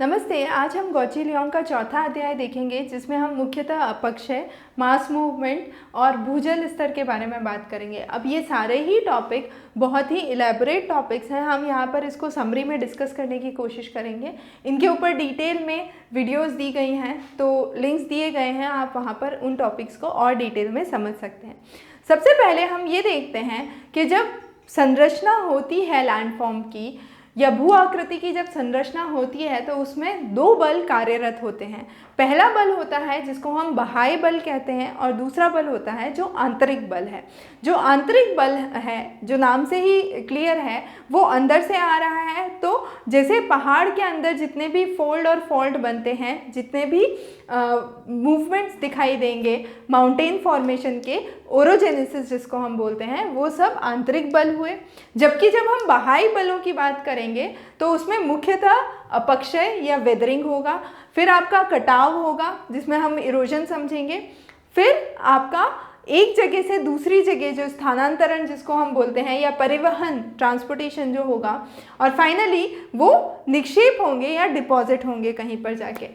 नमस्ते। आज हम गौची लियोंग का चौथा अध्याय देखेंगे, जिसमें हम मुख्यतः अपक्षय, मास मूवमेंट और भूजल स्तर के बारे में बात करेंगे। अब ये सारे ही टॉपिक बहुत ही इलेबोरेट टॉपिक्स हैं। हम यहाँ पर इसको समरी में डिस्कस करने की कोशिश करेंगे। इनके ऊपर डिटेल में वीडियोस दी गई हैं, तो लिंक्स दिए गए हैं, आप वहाँ पर उन टॉपिक्स को और डिटेल में समझ सकते हैं। सबसे पहले हम ये देखते हैं कि जब संरचना होती है लैंडफॉर्म की या भू आकृति की, जब संरचना होती है तो उसमें दो बल कार्यरत होते हैं। पहला बल होता है जिसको हम बाह्य बल कहते हैं, और दूसरा बल होता है जो आंतरिक बल है। जो आंतरिक बल है, जो नाम से ही क्लियर है, वो अंदर से आ रहा है। तो जैसे पहाड़ के अंदर जितने भी फोल्ड और फॉल्ट बनते हैं, जितने भी मूवमेंट्स दिखाई देंगे माउंटेन फॉर्मेशन के, ओरोजेनेसिस जिसको हम बोलते हैं, वो सब आंतरिक बल हुए। जबकि जब हम बाह्य बलों की बात करेंगे तो उसमें मुख्यतः अपक्षय या वेदरिंग होगा, फिर आपका कटाव होगा जिसमें हम इरोजन समझेंगे, फिर आपका एक जगह से दूसरी जगह जो स्थानांतरण जिसको हम बोलते हैं, या परिवहन ट्रांसपोर्टेशन जो होगा, और फाइनली वो निक्षेप होंगे या डिपॉजिट होंगे कहीं पर जाके।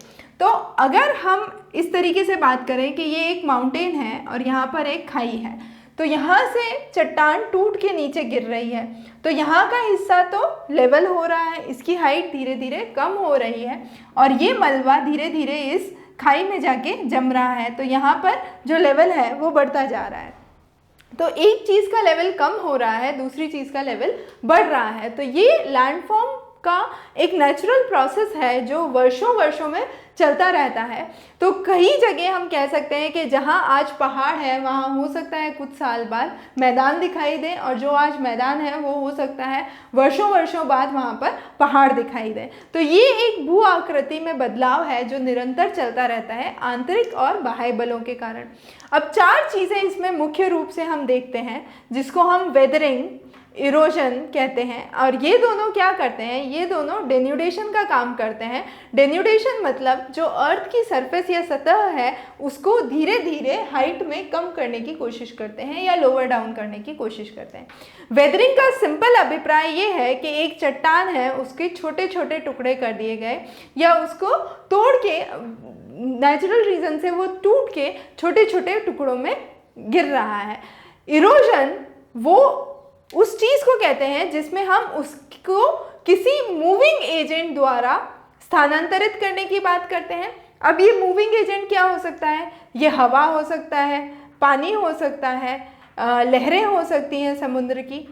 तो अगर हम इस तरीके से बात करें कि ये एक माउंटेन है और यहाँ पर एक खाई है, तो यहाँ से चट्टान टूट के नीचे गिर रही है, तो यहाँ का हिस्सा तो लेवल हो रहा है, इसकी हाइट धीरे धीरे कम हो रही है, और ये मलबा धीरे धीरे इस खाई में जाके जम रहा है। तो यहाँ पर जो लेवल है वो बढ़ता जा रहा है। तो एक चीज़ का लेवल कम हो रहा है, दूसरी चीज़ का लेवल बढ़ रहा है। तो ये लैंडफॉर्म का एक नेचुरल प्रोसेस है जो वर्षों वर्षों में चलता रहता है। तो कई जगह हम कह सकते हैं कि जहां आज पहाड़ है, वहां हो सकता है कुछ साल बाद मैदान दिखाई दे, और जो आज मैदान है वो हो सकता है वर्षों वर्षों बाद वहां पर पहाड़ दिखाई दे। तो ये एक भू आकृति में बदलाव है जो निरंतर चलता रहता है आंतरिक और बाह्य बलों के कारण। अब चार चीज़ें इसमें मुख्य रूप से हम देखते हैं, जिसको हम वेदरिंग, इरोजन कहते हैं। और ये दोनों क्या करते हैं, ये दोनों डेन्यूडेशन का काम करते हैं। डेन्यूडेशन मतलब जो अर्थ की सरफेस या सतह है उसको धीरे धीरे हाइट में कम करने की कोशिश करते हैं या लोअर डाउन करने की कोशिश करते हैं। वेदरिंग का सिंपल अभिप्राय ये है कि एक चट्टान है, उसके छोटे छोटे टुकड़े कर दिए गए, या उसको तोड़ के नेचुरल रीजन से वो टूट के छोटे छोटे टुकड़ों में गिर रहा है। इरोजन वो उस चीज़ को कहते हैं जिसमें हम उसको किसी मूविंग एजेंट द्वारा स्थानांतरित करने की बात करते हैं। अब ये मूविंग एजेंट क्या हो सकता है? ये हवा हो सकता है, पानी हो सकता है, लहरें हो सकती हैं समुद्र की,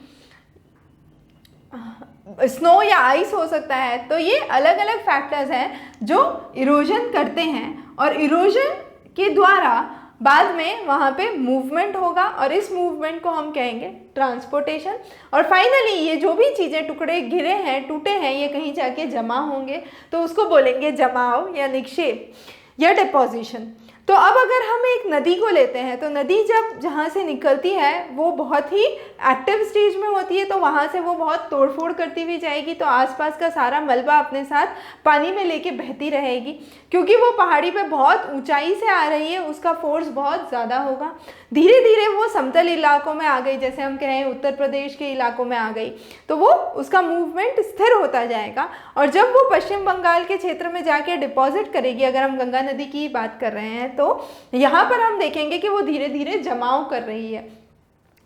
स्नो या आइस हो सकता है। तो ये अलग अलग फैक्टर्स हैं जो इरोजन करते हैं, और इरोजन के द्वारा बाद में वहाँ पे मूवमेंट होगा, और इस मूवमेंट को हम कहेंगे ट्रांसपोर्टेशन। और फाइनली ये जो भी चीज़ें टुकड़े गिरे हैं, टूटे हैं, ये कहीं जाके जमा होंगे, तो उसको बोलेंगे जमाव या निक्षेप या डिपोजिशन। तो अब अगर हम एक नदी को लेते हैं, तो नदी जब जहाँ से निकलती है वो बहुत ही एक्टिव स्टेज में होती है, तो वहाँ से वो बहुत तोड़फोड़ करती हुई जाएगी, तो आसपास का सारा मलबा अपने साथ पानी में लेके बहती रहेगी। क्योंकि वो पहाड़ी पे बहुत ऊंचाई से आ रही है, उसका फोर्स बहुत ज़्यादा होगा। धीरे धीरे वो समतल इलाकों में आ गई, जैसे हम कहें उत्तर प्रदेश के इलाकों में आ गई, तो वो उसका मूवमेंट स्थिर होता जाएगा। और जब वो पश्चिम बंगाल के क्षेत्र में जाके डिपॉजिट करेगी, अगर हम गंगा नदी की बात कर रहे हैं, तो यहाँ पर हम देखेंगे कि वो धीरे धीरे जमाव कर रही है,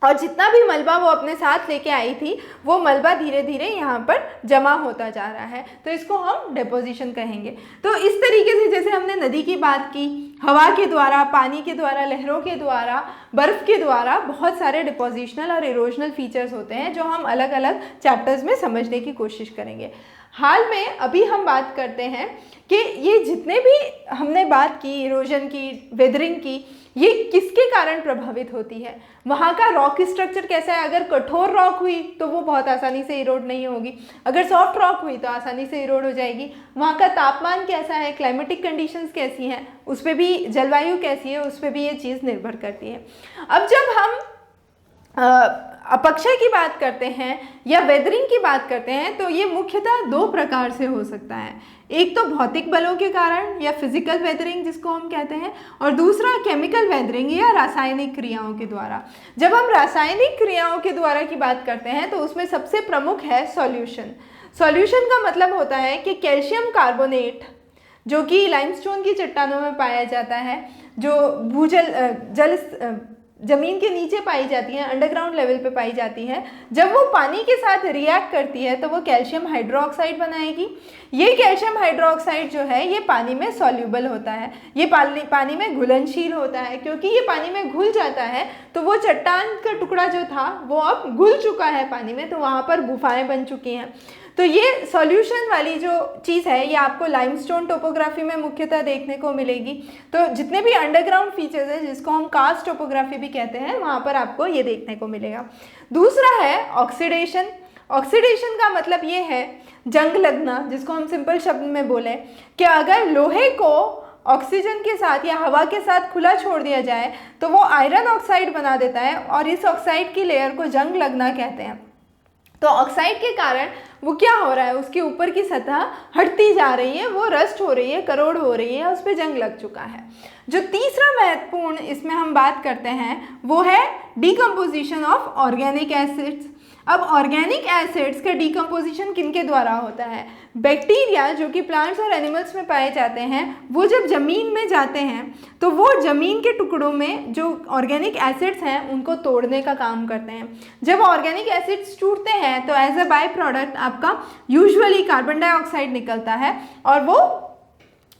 और जितना भी मलबा वो अपने साथ लेके आई थी, वो मलबा धीरे धीरे यहाँ पर जमा होता जा रहा है। तो इसको हम डिपोजिशन कहेंगे। तो इस तरीके से जैसे हमने नदी की बात की, हवा के द्वारा, पानी के द्वारा, लहरों के द्वारा, बर्फ़ के द्वारा बहुत सारे डिपोजिशनल और इरोजनल फीचर्स होते हैं जो हम अलग अलग चैप्टर्स में समझने की कोशिश करेंगे। हाल में अभी हम बात करते हैं कि ये जितने भी हमने बात की इरोजन की, वेदरिंग की, ये किसके कारण प्रभावित होती है? वहाँ का रॉक स्ट्रक्चर कैसा है? अगर कठोर रॉक हुई तो वो बहुत आसानी से इरोड नहीं होगी, अगर सॉफ्ट रॉक हुई तो आसानी से इरोड हो जाएगी। वहाँ का तापमान कैसा है, क्लाइमेटिक कंडीशंस कैसी हैं, उस पर भी, जलवायु कैसी है, उस पर भी ये चीज़ निर्भर करती है। अब जब हम अपक्षय की बात करते हैं या वेदरिंग की बात करते हैं, तो ये मुख्यतः दो प्रकार से हो सकता है। एक तो भौतिक बलों के कारण या फिजिकल वेदरिंग जिसको हम कहते हैं, और दूसरा केमिकल वेदरिंग या रासायनिक क्रियाओं के द्वारा। जब हम रासायनिक क्रियाओं के द्वारा की बात करते हैं तो उसमें सबसे प्रमुख है सॉल्यूशन। सॉल्यूशन का मतलब होता है कि कैल्शियम कार्बोनेट जो कि लाइमस्टोन की चट्टानों में पाया जाता है, जो भूजल ज़मीन के नीचे पाई जाती है, अंडरग्राउंड लेवल पे पाई जाती है, जब वो पानी के साथ रिएक्ट करती है तो वो कैल्शियम हाइड्रोक्साइड बनाएगी। ये कैल्शियम हाइड्रोक्साइड जो है ये पानी में सॉल्यूबल होता है, ये पानी में घुलनशील होता है। क्योंकि ये पानी में घुल जाता है तो वो चट्टान का टुकड़ा जो था वो अब घुल चुका है पानी में, तो वहाँ पर गुफाएं बन चुकी हैं। तो ये सॉल्यूशन वाली जो चीज़ है ये आपको लाइमस्टोन टोपोग्राफी में मुख्यतः देखने को मिलेगी। तो जितने भी अंडरग्राउंड फीचर्स हैं जिसको हम कास्ट टोपोग्राफी भी कहते हैं, वहाँ पर आपको ये देखने को मिलेगा। दूसरा है ऑक्सीडेशन। ऑक्सीडेशन का मतलब ये है जंग लगना, जिसको हम सिंपल शब्द में बोले कि अगर लोहे को ऑक्सीजन के साथ या हवा के साथ खुला छोड़ दिया जाए तो वो आयरन ऑक्साइड बना देता है, और इस ऑक्साइड की लेयर को जंग लगना कहते हैं। तो ऑक्साइड के कारण वो क्या हो रहा है, उसके ऊपर की सतह हटती जा रही है, वो रस्ट हो रही है, करोड़ हो रही है, उस पर जंग लग चुका है। जो तीसरा महत्वपूर्ण इसमें हम बात करते हैं वो है डिकम्पोजिशन ऑफ ऑर्गेनिक एसिड्स। अब ऑर्गेनिक एसिड्स का डिकम्पोजिशन किनके द्वारा होता है? बैक्टीरिया जो कि प्लांट्स और एनिमल्स में पाए जाते हैं, वो जब ज़मीन में जाते हैं तो वो ज़मीन के टुकड़ों में जो ऑर्गेनिक एसिड्स हैं उनको तोड़ने का काम करते हैं। जब ऑर्गेनिक एसिड्स टूटते हैं तो एज अ बाय प्रोडक्ट आपका यूजुअली कार्बन डाइऑक्साइड निकलता है, और वो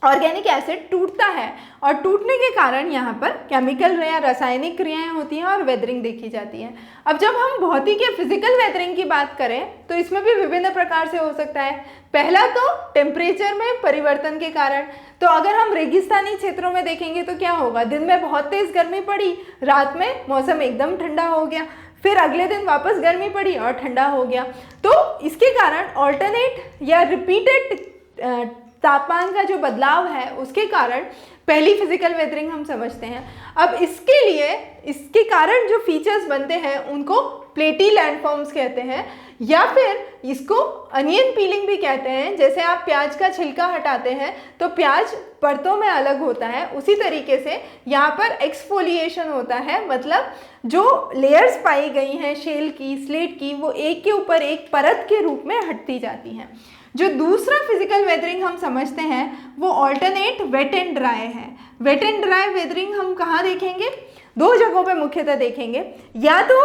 ऑर्गेनिक एसिड टूटता है, और टूटने के कारण यहाँ पर केमिकल या रासायनिक क्रियाएं होती हैं और वेदरिंग देखी जाती है। अब जब हम भौतिक या फिजिकल वेदरिंग की बात करें तो इसमें भी विभिन्न प्रकार से हो सकता है। पहला तो टेम्परेचर में परिवर्तन के कारण। तो अगर हम रेगिस्तानी क्षेत्रों में देखेंगे तो क्या होगा, दिन में बहुत तेज़ गर्मी पड़ी, रात में मौसम एकदम ठंडा हो गया, फिर अगले दिन वापस गर्मी पड़ी और ठंडा हो गया। तो इसके कारण ऑल्टरनेट या रिपीटेड तापमान का जो बदलाव है उसके कारण पहली फिजिकल वेदरिंग हम समझते हैं। अब इसके लिए इसके कारण जो फीचर्स बनते हैं उनको प्लेटी लैंडफॉर्म्स कहते हैं, या फिर इसको अनियन पीलिंग भी कहते हैं। जैसे आप प्याज का छिलका हटाते हैं तो प्याज परतों में अलग होता है, उसी तरीके से यहाँ पर एक्सफोलिएशन होता है, मतलब जो लेयर्स पाई गई हैं शेल की, स्लेट की, वो एक के ऊपर एक परत के रूप में हटती जाती हैं। जो दूसरा फिजिकल वेदरिंग हम समझते हैं वो ऑल्टरनेट वेट एंड ड्राई है। वेट एंड ड्राई वेदरिंग हम कहाँ देखेंगे? दो जगहों पे मुख्यतः देखेंगे। या तो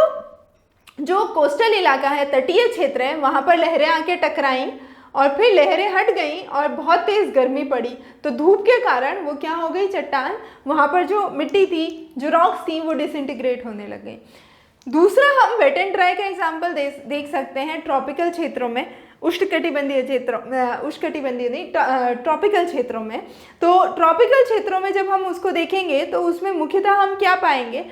जो कोस्टल इलाका है, तटीय क्षेत्र है, वहाँ पर लहरें आके टकराईं और फिर लहरें हट गई और बहुत तेज़ गर्मी पड़ी, तो धूप के कारण वो क्या हो गई, चट्टान, वहाँ पर जो मिट्टी थी, जो रॉक्स थी, वो डिसइंटीग्रेट होने लग गई। दूसरा हम वेट एंड ड्राई का एग्जाम्पल देख सकते हैं ट्रॉपिकल क्षेत्रों में, उष्णकटिबंधीय क्षेत्रों, उष्णकटिबंधीय नहीं, ट्रॉपिकल क्षेत्रों में। तो ट्रॉपिकल क्षेत्रों में जब हम उसको देखेंगे तो उसमें मुख्यतः हम क्या पाएंगे,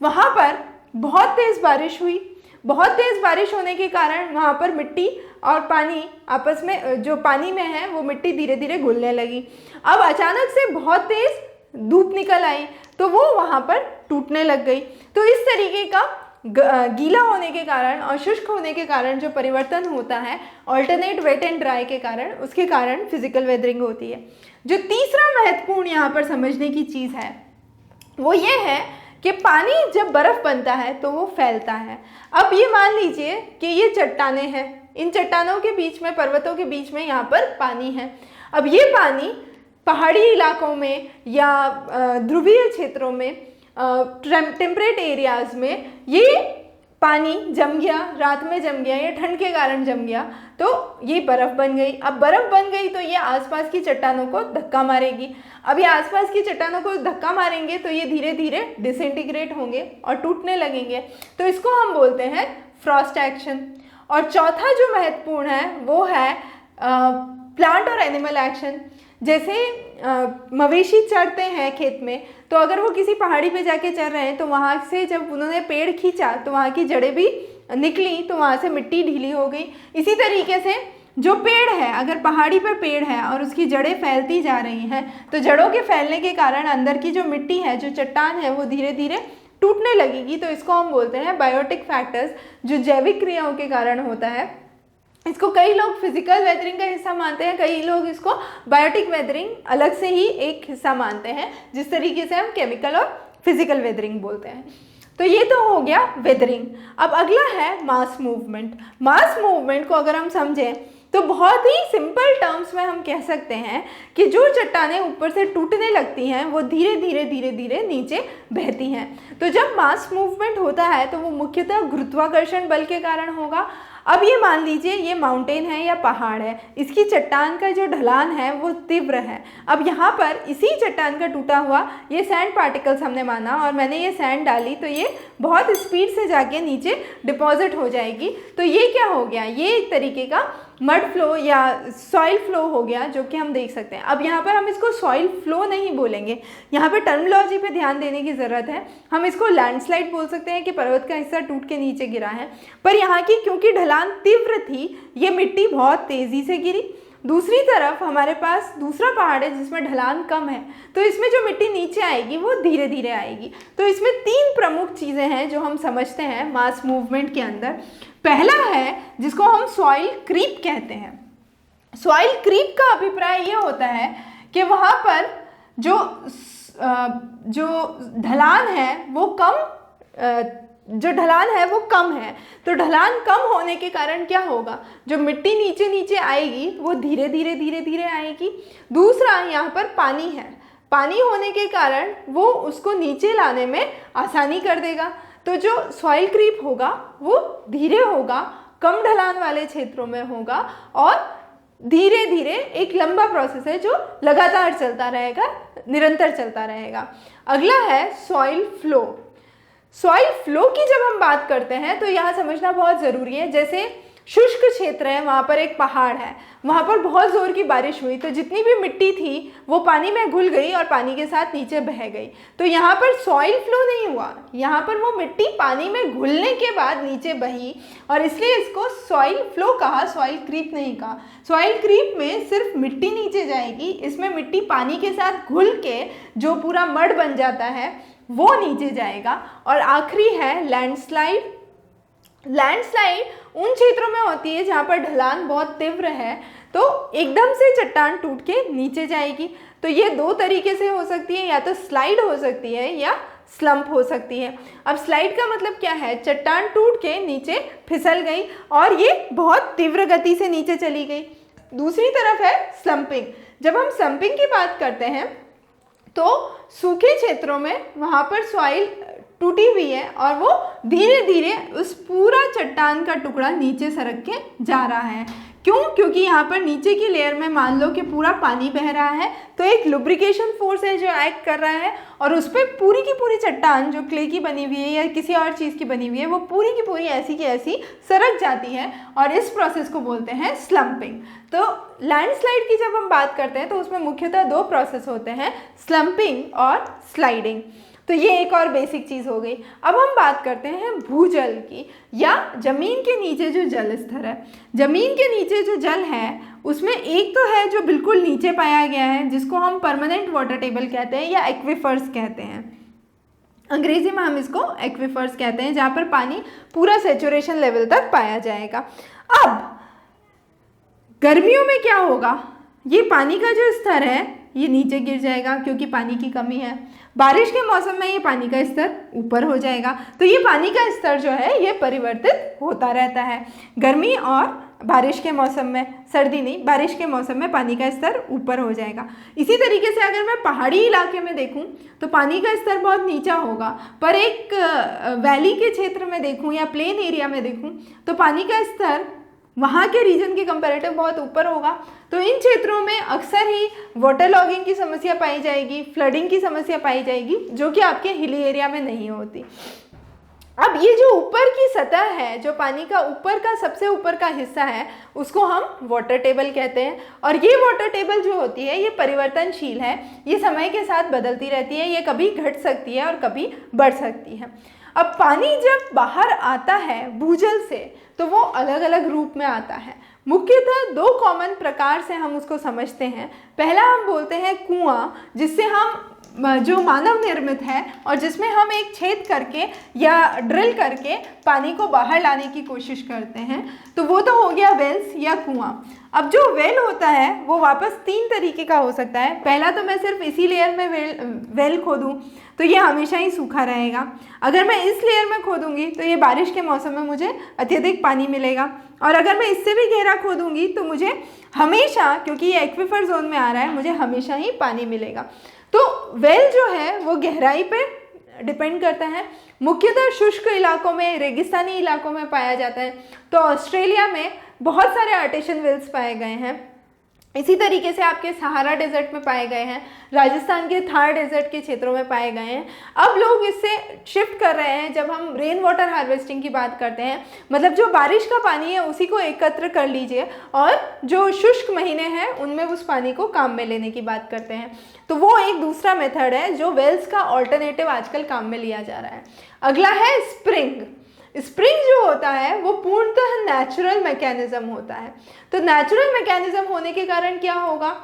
वहाँ पर बहुत तेज़ बारिश हुई। बहुत तेज़ बारिश होने के कारण वहाँ पर मिट्टी और पानी आपस में, जो पानी में है वो मिट्टी धीरे धीरे घुलने लगी। अब अचानक से बहुत तेज़ धूप निकल आई तो वो वहाँ पर टूटने लग गई। तो इस तरीके का गीला होने के कारण और शुष्क होने के कारण जो परिवर्तन होता है ऑल्टरनेट वेट एंड ड्राई के कारण, उसके कारण फिजिकल वेदरिंग होती है। जो तीसरा महत्वपूर्ण यहाँ पर समझने की चीज़ है वो ये है कि पानी जब बर्फ़ बनता है तो वो फैलता है। अब ये मान लीजिए कि ये चट्टानें हैं, इन चट्टानों के बीच में, पर्वतों के बीच में यहाँ पर पानी है। अब ये पानी पहाड़ी इलाकों में या ध्रुवीय क्षेत्रों में, टेम्परेट एरियाज़ में ये पानी जम गया, रात में जम गया या ठंड के कारण जम गया, तो ये बर्फ़ बन गई। अब बर्फ़ बन गई तो ये आसपास की चट्टानों को धक्का मारेगी। अब ये आसपास की चट्टानों को धक्का मारेंगे तो ये धीरे धीरे डिसइंटीग्रेट होंगे और टूटने लगेंगे, तो इसको हम बोलते हैं फ्रॉस्ट एक्शन। और चौथा जो महत्वपूर्ण है वो है प्लांट और एनिमल एक्शन। जैसे मवेशी चरते हैं खेत में, तो अगर वो किसी पहाड़ी पे जाके चर रहे हैं तो वहाँ से जब उन्होंने पेड़ खींचा तो वहाँ की जड़ें भी निकली, तो वहाँ से मिट्टी ढीली हो गई। इसी तरीके से जो पेड़ है, अगर पहाड़ी पे पेड़ है और उसकी जड़ें फैलती जा रही हैं तो जड़ों के फैलने के कारण अंदर की जो मिट्टी है, जो चट्टान है, वो धीरे धीरे टूटने लगेगी। तो इसको हम बोलते हैं बायोटिक फैक्टर्स, जो जैविक क्रियाओं के कारण होता है। इसको कई लोग फिजिकल वेदरिंग का हिस्सा मानते हैं, कई लोग इसको बायोटिक वेदरिंग अलग से ही एक हिस्सा मानते हैं, जिस तरीके से हम केमिकल और फिजिकल वेदरिंग बोलते हैं। तो ये तो हो गया वेदरिंग। अब अगला है मास मूवमेंट। मास मूवमेंट को अगर हम समझें तो बहुत ही सिंपल टर्म्स में हम कह सकते हैं कि जो चट्टानें ऊपर से टूटने लगती हैं वो धीरे धीरे धीरे धीरे नीचे बहती हैं। तो जब मास मूवमेंट होता है तो वो मुख्यतः गुरुत्वाकर्षण बल के कारण होगा। अब ये मान लीजिए ये माउंटेन है या पहाड़ है, इसकी चट्टान का जो ढलान है वो तीव्र है। अब यहाँ पर इसी चट्टान का टूटा हुआ ये सैंड पार्टिकल्स हमने माना और मैंने ये सैंड डाली तो ये बहुत स्पीड से जाके नीचे डिपॉजिट हो जाएगी। तो ये क्या हो गया, ये एक तरीके का मड फ्लो या सॉइल फ्लो हो गया, जो कि हम देख सकते हैं। अब यहाँ पर हम इसको सॉइल फ्लो नहीं बोलेंगे, यहाँ पे टर्मिनोलॉजी पे ध्यान देने की ज़रूरत है। हम इसको लैंडस्लाइड बोल सकते हैं कि पर्वत का हिस्सा टूट के नीचे गिरा है। पर यहाँ की क्योंकि ढलान तीव्र थी, ये मिट्टी बहुत तेज़ी से गिरी। दूसरी तरफ हमारे पास दूसरा पहाड़ है जिसमें ढलान कम है, तो इसमें जो मिट्टी नीचे आएगी वो धीरे धीरे आएगी। तो इसमें 3 प्रमुख चीज़ें हैं जो हम समझते हैं मास मूवमेंट के अंदर। पहला है जिसको हम सॉइल क्रीप कहते हैं। सॉइल क्रीप का अभिप्राय ये होता है कि वहाँ पर जो ढलान है वो कम है। तो ढलान कम होने के कारण क्या होगा, जो मिट्टी नीचे नीचे आएगी वो धीरे धीरे धीरे धीरे आएगी। दूसरा, यहाँ पर पानी है, पानी होने के कारण वो उसको नीचे लाने में आसानी कर देगा। तो जो सॉइल क्रीप होगा वो धीरे होगा, कम ढलान वाले क्षेत्रों में होगा और धीरे धीरे एक लंबा प्रोसेस है जो लगातार चलता रहेगा, निरंतर चलता रहेगा। अगला है सॉइल फ्लो। सॉइल फ्लो की जब हम बात करते हैं तो यहाँ समझना बहुत ज़रूरी है। जैसे शुष्क क्षेत्र है, वहाँ पर एक पहाड़ है, वहाँ पर बहुत ज़ोर की बारिश हुई तो जितनी भी मिट्टी थी वो पानी में घुल गई और पानी के साथ नीचे बह गई। तो यहाँ पर सॉइल फ्लो नहीं हुआ, यहाँ पर वो मिट्टी पानी में घुलने के बाद नीचे बही और इसलिए इसको सॉइल फ्लो कहा, सॉइल क्रीप नहीं कहा। सॉइल क्रीप में सिर्फ मिट्टी नीचे जाएगी, इसमें मिट्टी पानी के साथ घुल के जो पूरा मड बन जाता है वो नीचे जाएगा। और आखिरी है लैंडस्लाइड। लैंडस्लाइड उन क्षेत्रों में होती है जहाँ पर ढलान बहुत तीव्र है, तो एकदम से चट्टान टूट के नीचे जाएगी। तो ये 2 तरीके से हो सकती है, या तो स्लाइड हो सकती है या स्लंप हो सकती है। अब स्लाइड का मतलब क्या है, चट्टान टूट के नीचे फिसल गई और ये बहुत तीव्र गति से नीचे चली गई। दूसरी तरफ है स्लंपिंग। जब हम स्लंपिंग की बात करते हैं तो सूखे क्षेत्रों में वहाँ पर सॉइल टूटी हुई है और वो धीरे धीरे उस पूरा चट्टान का टुकड़ा नीचे सरक के जा रहा है। क्यों? क्योंकि यहाँ पर नीचे की लेयर में मान लो कि पूरा पानी बह रहा है, तो एक लुब्रिकेशन फोर्स है जो एक्ट कर रहा है और उस पर पूरी की पूरी चट्टान जो क्ले की बनी हुई है या किसी और चीज़ की बनी हुई है वो पूरी की पूरी ऐसी की ऐसी सरक जाती है और इस प्रोसेस को बोलते हैं स्लंपिंग। तो लैंडस्लाइड की जब हम बात करते हैं तो उसमें मुख्यतः 2 प्रोसेस होते हैं, स्लंपिंग और स्लाइडिंग। तो ये एक और बेसिक चीज़ हो गई। अब हम बात करते हैं भूजल की, या ज़मीन के नीचे जो जल स्तर है। ज़मीन के नीचे जो जल है उसमें एक तो है जो बिल्कुल नीचे पाया गया है जिसको हम परमानेंट वाटर टेबल कहते हैं या एक्विफर्स कहते हैं। अंग्रेजी में हम इसको एक्विफर्स कहते हैं, जहाँ पर पानी पूरा सेचुरेशन लेवल तक पाया जाएगा। अब गर्मियों में क्या होगा, ये पानी का जो स्तर है ये नीचे गिर जाएगा क्योंकि पानी की कमी है। बारिश के मौसम में ये पानी का स्तर ऊपर हो जाएगा। तो ये पानी का स्तर जो है ये परिवर्तित होता रहता है। गर्मी और बारिश के मौसम में, सर्दी नहीं, बारिश के मौसम में पानी का स्तर ऊपर हो जाएगा। इसी तरीके से अगर मैं पहाड़ी इलाके में देखूं तो पानी का स्तर बहुत नीचा होगा, पर एक वैली के क्षेत्र में देखूं या प्लेन एरिया में देखूं तो पानी का स्तर वहाँ के रीजन के कंपैरेटिव बहुत ऊपर होगा। तो इन क्षेत्रों में अक्सर ही वाटर लॉगिंग की समस्या पाई जाएगी, फ्लडिंग की समस्या पाई जाएगी, जो कि आपके हिली एरिया में नहीं होती। अब ये जो ऊपर की सतह है, जो पानी का ऊपर का सबसे ऊपर का हिस्सा है, उसको हम वाटर टेबल कहते हैं। और ये वाटर टेबल जो होती है ये परिवर्तनशील है, ये समय के साथ बदलती रहती है, ये कभी घट सकती है और कभी बढ़ सकती है। अब पानी जब बाहर आता है भूजल से तो वो अलग अलग रूप में आता है। मुख्यतः 2 कॉमन प्रकार से हम उसको समझते हैं। पहला हम बोलते हैं कुआं, जिससे हम जो मानव निर्मित है और जिसमें हम एक छेद करके या ड्रिल करके पानी को बाहर लाने की कोशिश करते हैं, तो वो तो हो गया वेल्स या कुआं। अब जो वेल होता है वो वापस 3 तरीके का हो सकता है। पहला तो मैं सिर्फ इसी लेयर में वेल खोदूँ तो ये हमेशा ही सूखा रहेगा। अगर मैं इस लेयर में खोदूँगी तो ये बारिश के मौसम में मुझे अत्यधिक पानी मिलेगा, और अगर मैं इससे भी गहरा खोदूँगी तो मुझे हमेशा, क्योंकि ये एक्विफर जोन में आ रहा है, मुझे हमेशा ही पानी मिलेगा। तो वेल जो है वो गहराई पे डिपेंड करता है। मुख्यतः शुष्क इलाकों में, रेगिस्तानी इलाकों में पाया जाता है। तो ऑस्ट्रेलिया में बहुत सारे आर्टेशियन वेल्स पाए गए हैं। इसी तरीके से आपके सहारा डेजर्ट में पाए गए हैं, राजस्थान के थार डेजर्ट के क्षेत्रों में पाए गए हैं। अब लोग इससे शिफ्ट कर रहे हैं। जब हम रेन वाटर हार्वेस्टिंग की बात करते हैं, मतलब जो बारिश का पानी है उसी को एकत्र कर लीजिए और जो शुष्क महीने हैं उनमें उस पानी को काम में लेने की बात करते हैं। तो वो एक दूसरा मेथड है जो वेल्स का ऑल्टरनेटिव आजकल काम में लिया जा रहा है। अगला है स्प्रिंग। स्प्रिंग जो होता है वो पूर्णतः नेचुरल मैकेनिज्म होता है। तो नेचुरल मैकेनिज्म होने के कारण क्या होगा,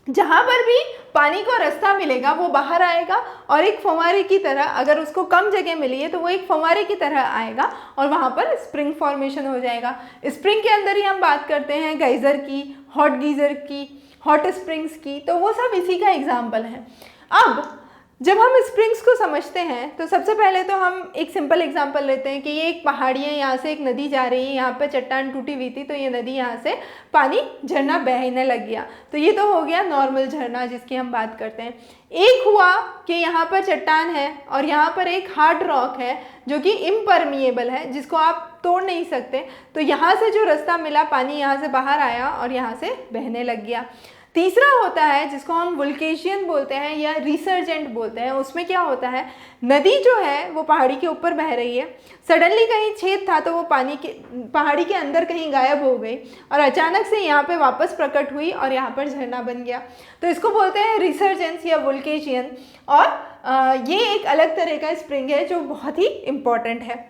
जहाँ पर भी पानी को रास्ता मिलेगा वो बाहर आएगा और एक फव्वारे की तरह, अगर उसको कम जगह मिली है तो वो एक फव्वारे की तरह आएगा और वहाँ पर स्प्रिंग फॉर्मेशन हो जाएगा। स्प्रिंग के अंदर ही हम बात करते हैं गीज़र की, हॉट गीज़र की, हॉट स्प्रिंग्स की, तो वो सब इसी का एग्जाम्पल है। अब जब हम स्प्रिंग्स को समझते हैं तो सबसे पहले तो हम एक सिंपल एग्जांपल लेते हैं कि ये एक पहाड़ी है, यहाँ से एक नदी जा रही है, यहाँ पे चट्टान टूटी हुई थी तो ये नदी यहाँ से पानी झरना बहने लग गया। तो ये तो हो गया नॉर्मल झरना जिसकी हम बात करते हैं। एक हुआ कि यहाँ पर चट्टान है और यहाँ पर एक हार्ड रॉक है जो कि इम्परमिएबल है, जिसको आप तोड़ नहीं सकते। तो यहाँ से जो रास्ता मिला, पानी यहाँ से बाहर आया और यहाँ से बहने लग गया। तीसरा होता है जिसको हम वुल्केशियन बोलते हैं या रिसर्जेंट बोलते हैं। उसमें क्या होता है, नदी जो है वो पहाड़ी के ऊपर बह रही है, सडनली कहीं छेद था तो वो पहाड़ी के अंदर कहीं गायब हो गई और अचानक से यहाँ पे वापस प्रकट हुई और यहाँ पर झरना बन गया। तो इसको बोलते हैं रिसर्जेंस या वुल्केशियन। और ये एक अलग तरह का स्प्रिंग है जो बहुत ही इम्पॉर्टेंट है।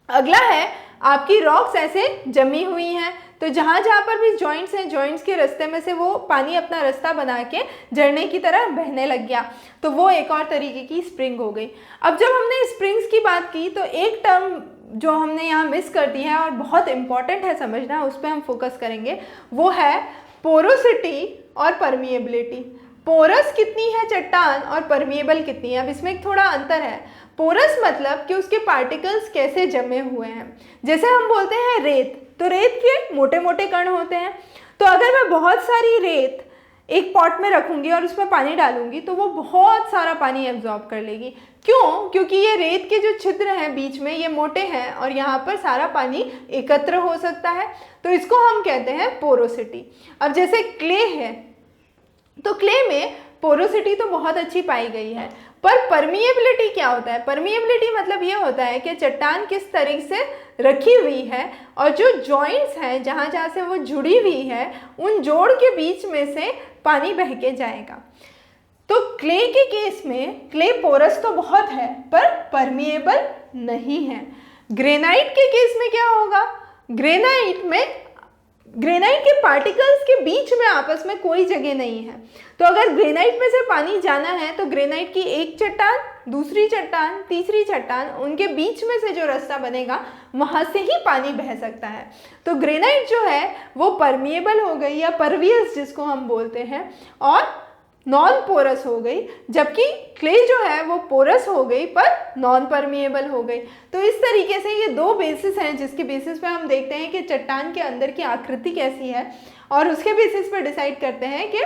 अगला है आपकी रॉक्स ऐसे जमी हुई हैं, तो जहाँ जहाँ पर भी जॉइंट्स हैं, जॉइंट्स के रास्ते में से वो पानी अपना रास्ता बना के झरने की तरह बहने लग गया, तो वो एक और तरीके की स्प्रिंग हो गई। अब जब हमने स्प्रिंग्स की बात की तो एक टर्म जो हमने यहाँ मिस कर दी है और बहुत इंपॉर्टेंट है समझना, उस पर हम फोकस करेंगे, वो है पोरोसिटी और परमिएबिलिटी। पोरस कितनी है चट्टान और परमिएबल कितनी है। अब इसमें एक थोड़ा अंतर है। पोरस मतलब कि उसके पार्टिकल्स कैसे जमे हुए हैं। जैसे हम बोलते हैं रेत, तो रेत के मोटे मोटे कण होते हैं। तो अगर मैं बहुत सारी रेत एक पॉट में रखूंगी और उसमें पानी डालूंगी तो वो बहुत सारा पानी एब्जॉर्ब कर लेगी। क्यों? क्योंकि ये रेत के जो छिद्र हैं बीच में ये मोटे हैं और यहाँ पर सारा पानी एकत्र हो सकता है, तो इसको हम कहते हैं पोरोसिटी। अब जैसे क्ले है, तो क्ले में पोरोसिटी तो बहुत अच्छी पाई गई है, पर परमिएबिलिटी क्या होता है? परमिएबिलिटी मतलब ये होता है कि चट्टान किस तरीके से रखी हुई है और जो जॉइंट्स हैं जहाँ जहाँ से वो जुड़ी हुई है उन जोड़ के बीच में से पानी बह के जाएगा। तो क्ले के केस में क्ले पोरस तो बहुत है पर परमिएबल नहीं है। ग्रेनाइट के केस में क्या होगा? ग्रेनाइट के पार्टिकल्स के बीच में आपस में कोई जगह नहीं है। तो अगर ग्रेनाइट में से पानी जाना है तो ग्रेनाइट की एक चट्टान, दूसरी चट्टान, तीसरी चट्टान, उनके बीच में से जो रास्ता बनेगा वहाँ से ही पानी बह सकता है। तो ग्रेनाइट जो है वो परमिएबल हो गई या परवियस जिसको हम बोलते हैं, और नॉन पोरस हो गई, जबकि क्ले जो है वो पोरस हो गई पर नॉन परमिएबल हो गई। तो इस तरीके से ये दो बेसिस हैं जिसके बेसिस पे हम देखते हैं कि चट्टान के अंदर की आकृति कैसी है और उसके बेसिस पे डिसाइड करते हैं कि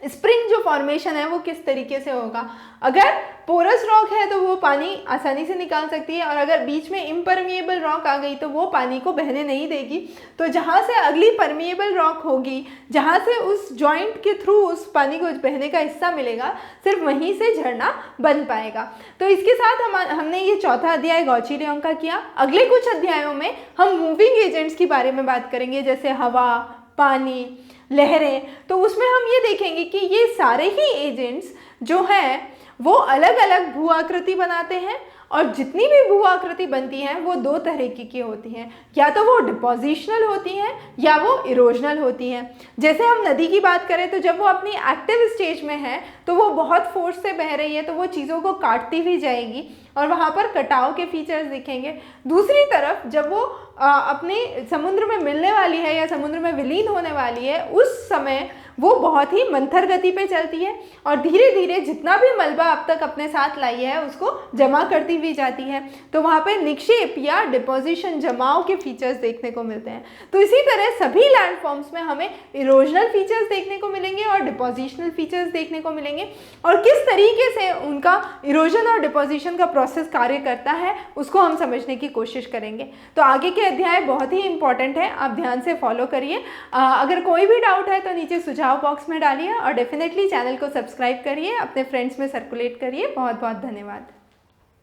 स्प्रिंग जो फॉर्मेशन है वो किस तरीके से होगा। अगर पोरस रॉक है तो वो पानी आसानी से निकाल सकती है, और अगर बीच में इम्परमिएबल रॉक आ गई तो वो पानी को बहने नहीं देगी। तो जहाँ से अगली परमिएबल रॉक होगी, जहाँ से उस जॉइंट के थ्रू उस पानी को बहने का हिस्सा मिलेगा, सिर्फ वहीं से झरना बन पाएगा। तो इसके साथ हमने ये चौथा अध्याय गौची-लियोंग का किया। अगले कुछ अध्यायों में हम मूविंग एजेंट्स के बारे में बात करेंगे, जैसे हवा, पानी, लहरें। तो उसमें हम ये देखेंगे कि ये सारे ही एजेंट्स जो हैं वो अलग अलग भू आकृति बनाते हैं और जितनी भी भू आकृति बनती हैं वो दो तरह की होती हैं, या तो वो डिपोजिशनल होती हैं या वो इरोजनल होती हैं। जैसे हम नदी की बात करें तो जब वो अपनी एक्टिव स्टेज में है तो वो बहुत फोर्स से बह रही है, तो वो चीज़ों को काटती हुई जाएगी और वहाँ पर कटाव के फीचर्स दिखेंगे। दूसरी तरफ जब वो अपने समुद्र में मिलने वाली है या समुद्र में विलीन होने वाली है, उस समय वो बहुत ही मंथर गति पे चलती है और धीरे धीरे जितना भी मलबा अब तक अपने साथ लाई है उसको जमा करती हुई जाती है। तो वहाँ पे निक्षेप या डिपोजिशन, जमाव के फीचर्स देखने को मिलते हैं। तो इसी तरह सभी लैंडफॉर्म्स में हमें इरोजनल फीचर्स देखने को मिलेंगे और डिपोजिशनल फीचर्स देखने को मिलेंगे, और किस तरीके से उनका इरोजन और डिपोजिशन का प्रोसेस कार्य करता है उसको हम समझने की कोशिश करेंगे। तो आगे के अध्याय बहुत ही इंपॉर्टेंट है, आप ध्यान से फॉलो करिए। अगर कोई भी डाउट है तो नीचे सुझाव बॉक्स में डालिए और डेफिनेटली चैनल को सब्सक्राइब करिए, अपने फ्रेंड्स में सर्कुलेट करिए। बहुत बहुत धन्यवाद।